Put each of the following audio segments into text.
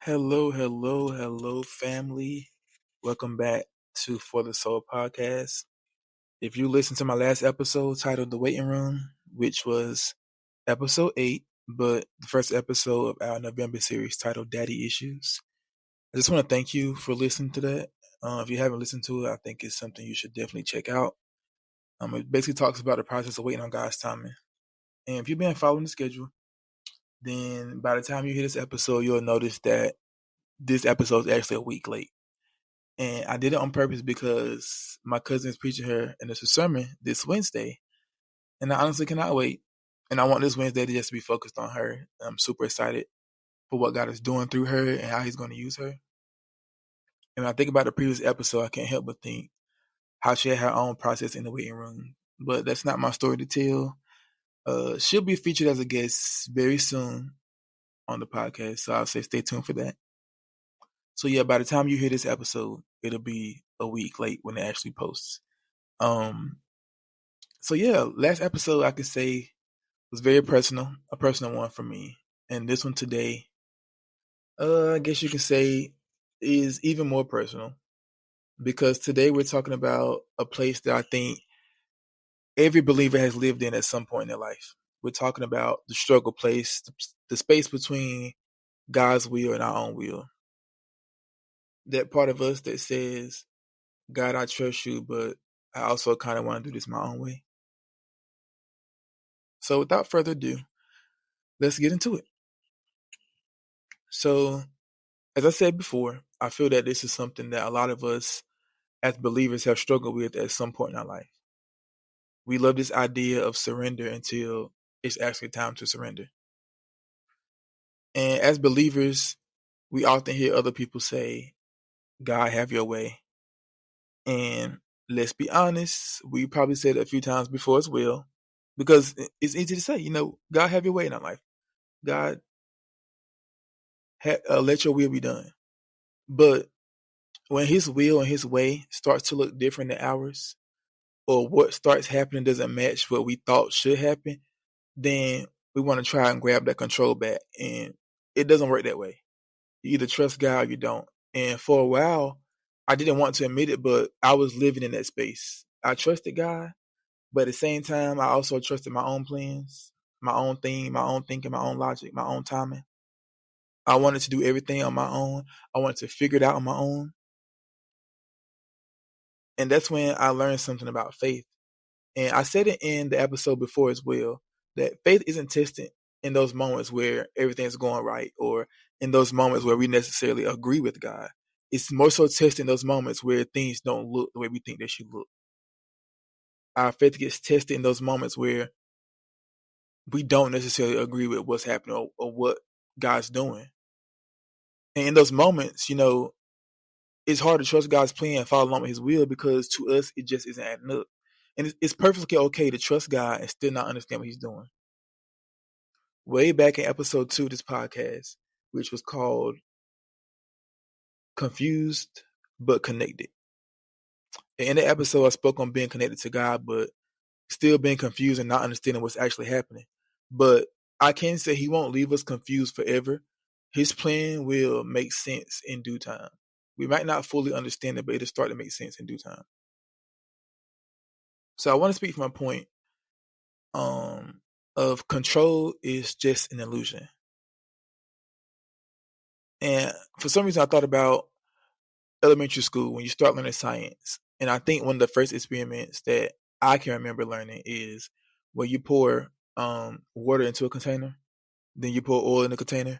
Hello, family. Welcome back to For the Soul podcast. If you listened to my last episode titled The Waiting Room, which was episode 8, but the first episode of our November series titled Daddy Issues, I just want to thank you for listening to that. If you haven't listened to it, I think it's something you should definitely check out. It basically talks about the process of waiting on God's timing. And if you've been following the schedule, then by the time you hear this episode, you'll notice that this episode is actually a week late. And I did it on purpose because my cousin is preaching her and it's a sermon this Wednesday. And I honestly cannot wait. And I want this Wednesday to just be focused on her. I'm super excited for what God is doing through her and how he's going to use her. And when I think about the previous episode, I can't help but think how she had her own process in the waiting room. But that's not my story to tell. She'll be featured as a guest very soon on the podcast. So I'll say stay tuned for that. So yeah, by the time you hear this episode, it'll be a week late when it actually posts. Um, so yeah, last episode I could say was very personal, a personal one for me. And this one today, I guess you could say is even more personal because today we're talking about a place that I think every believer has lived in at some point in their life. We're talking about the struggle place, the space between God's will and our own will. That part of us that says, God, I trust you, but I also kind of want to do this my own way. So without further ado, let's get into it. So, as I said before, I feel that this is something that a lot of us as believers have struggled with at some point in our life. We love this idea of surrender until it's actually time to surrender. And as believers, we often hear other people say, God, have your way. And let's be honest, we probably said it a few times before as well, because it's easy to say, God, have your way in our life. God, let your will be done. But when his will and his way starts to look different than ours, or what starts happening doesn't match what we thought should happen, then we want to try and grab that control back. And it doesn't work that way. You either trust God or you don't. And for a while, I didn't want to admit it, but I was living in that space. I trusted God, but at the same time, I also trusted my own plans, my own thing, my own thinking, my own logic, my own timing. I wanted to do everything on my own. I wanted to figure it out on my own. And that's when I learned something about faith. And I said it in the episode before as well, that faith isn't tested in those moments where everything's going right or in those moments where we necessarily agree with God. It's more so tested in those moments where things don't look the way we think they should look. Our faith gets tested in those moments where we don't necessarily agree with what's happening or what God's doing. And in those moments, it's hard to trust God's plan and follow along with his will because to us, it just isn't adding up. And it's perfectly okay to trust God and still not understand what he's doing. Way back in episode 2 of this podcast, which was called Confused but Connected. And in the episode, I spoke on being connected to God, but still being confused and not understanding what's actually happening. But I can say he won't leave us confused forever. His plan will make sense in due time. We might not fully understand it, but it'll start to make sense in due time. So I want to speak from a point of control is just an illusion. And for some reason, I thought about elementary school when you start learning science. And I think one of the first experiments that I can remember learning is where you pour water into a container, then you pour oil in the container,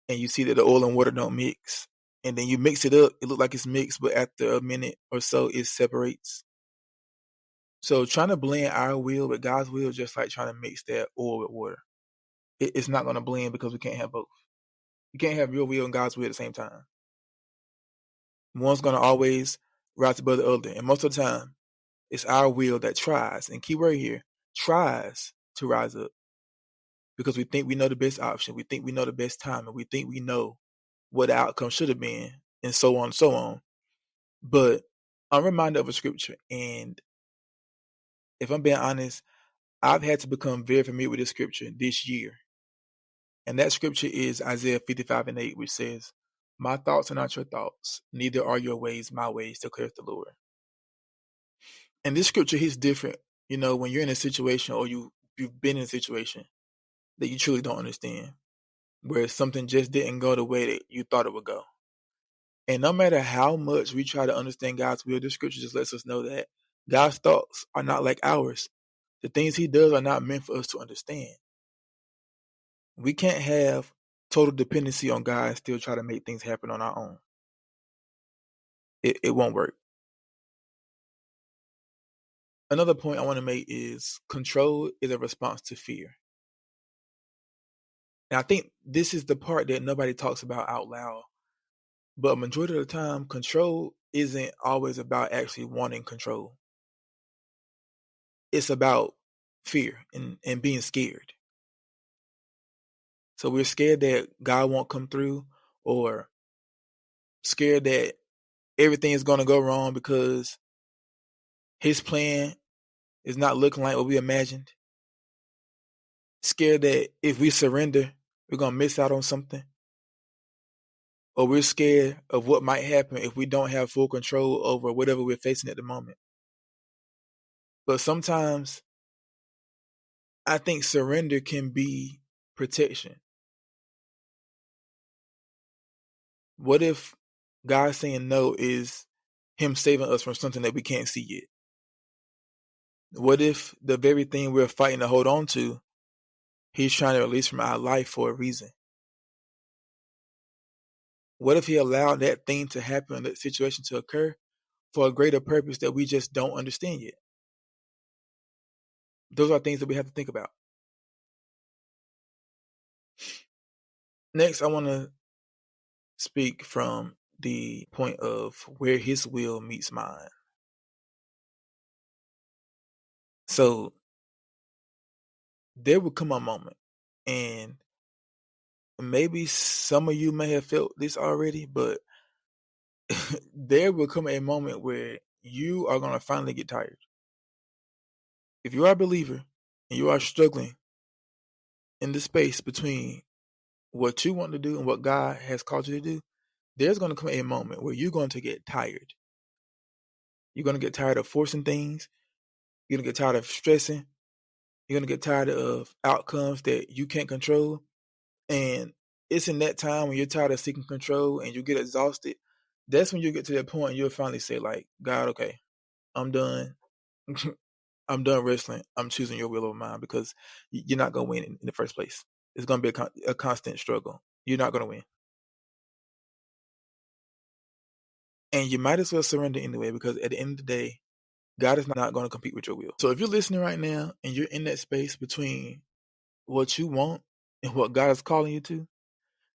and you see that the oil and water don't mix. And then you mix it up, it looks like it's mixed, but after a minute or so, it separates. So trying to blend our will with God's will is just like trying to mix that oil with water. It's not going to blend because we can't have both. You can't have your will and God's will at the same time. One's going to always rise above the other. And most of the time, it's our will that tries, and key word here, tries to rise up. Because we think we know the best option. We think we know the best time. And we think we know what the outcome should have been, and so on and so on. But I'm reminded of a scripture. And if I'm being honest, I've had to become very familiar with this scripture this year. And that scripture is Isaiah 55:8, which says, My thoughts are not your thoughts, neither are your ways my ways, declares the Lord. And this scripture hits different, when you're in a situation or you've been in a situation that you truly don't understand, where something just didn't go the way that you thought it would go. And no matter how much we try to understand God's will, this scripture just lets us know that God's thoughts are not like ours. The things he does are not meant for us to understand. We can't have total dependency on God and still try to make things happen on our own. It won't work. Another point I want to make is control is a response to fear. And I think this is the part that nobody talks about out loud. But a majority of the time, control isn't always about actually wanting control. It's about fear and being scared. So we're scared that God won't come through, or scared that everything is going to go wrong because his plan is not looking like what we imagined. Scared that if we surrender, we're going to miss out on something. Or we're scared of what might happen if we don't have full control over whatever we're facing at the moment. But sometimes I think surrender can be protection. What if God saying no is him saving us from something that we can't see yet? What if the very thing we're fighting to hold on to, he's trying to release from our life for a reason? What if he allowed that thing to happen, that situation to occur for a greater purpose that we just don't understand yet? Those are things that we have to think about. Next, I want to speak from the point of where his will meets mine. So there will come a moment, and maybe some of you may have felt this already, but there will come a moment where you are going to finally get tired. If you are a believer and you are struggling in the space between what you want to do and what God has called you to do, there's going to come a moment where you're going to get tired. You're going to get tired of forcing things. You're going to get tired of stressing. You're going to get tired of outcomes that you can't control. And it's in that time when you're tired of seeking control and you get exhausted, that's when you get to that point and you'll finally say, like, God, okay, I'm done. I'm done wrestling. I'm choosing your will over mine, because you're not going to win in the first place. It's going to be a constant struggle. You're not going to win. And you might as well surrender anyway, because at the end of the day, God is not going to compete with your will. So if you're listening right now and you're in that space between what you want and what God is calling you to,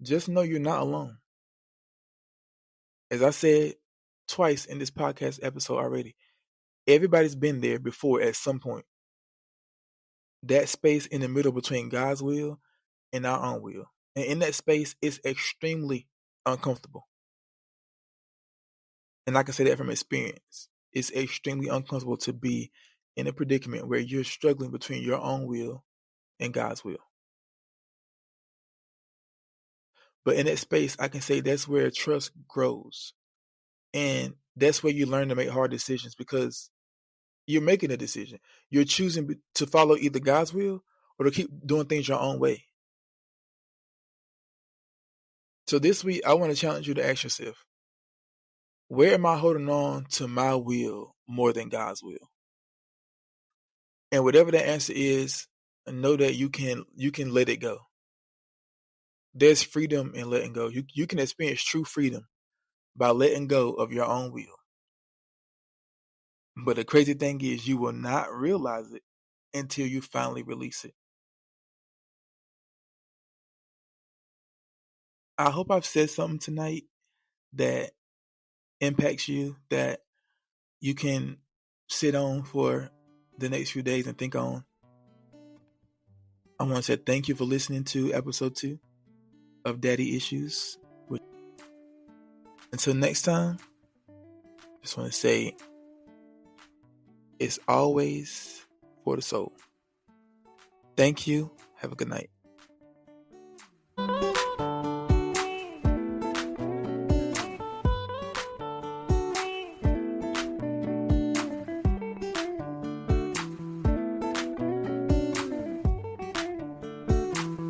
just know you're not alone. As I said twice in this podcast episode already, everybody's been there before at some point. That space in the middle between God's will and our own will. And in that space, it's extremely uncomfortable. And I can say that from experience. It's extremely uncomfortable to be in a predicament where you're struggling between your own will and God's will. But in that space, I can say that's where trust grows. And that's where you learn to make hard decisions, because you're making a decision. You're choosing to follow either God's will or to keep doing things your own way. So this week, I want to challenge you to ask yourself, where am I holding on to my will more than God's will? And whatever the answer is, know that you can let it go. There's freedom in letting go. You can experience true freedom by letting go of your own will. But the crazy thing is, you will not realize it until you finally release it. I hope I've said something tonight that impacts you, that you can sit on for the next few days and think on. I want to say thank you for listening to episode 2 of Daddy Issues. Until next time, just want to say it's always for the soul. Thank you. Have a good night.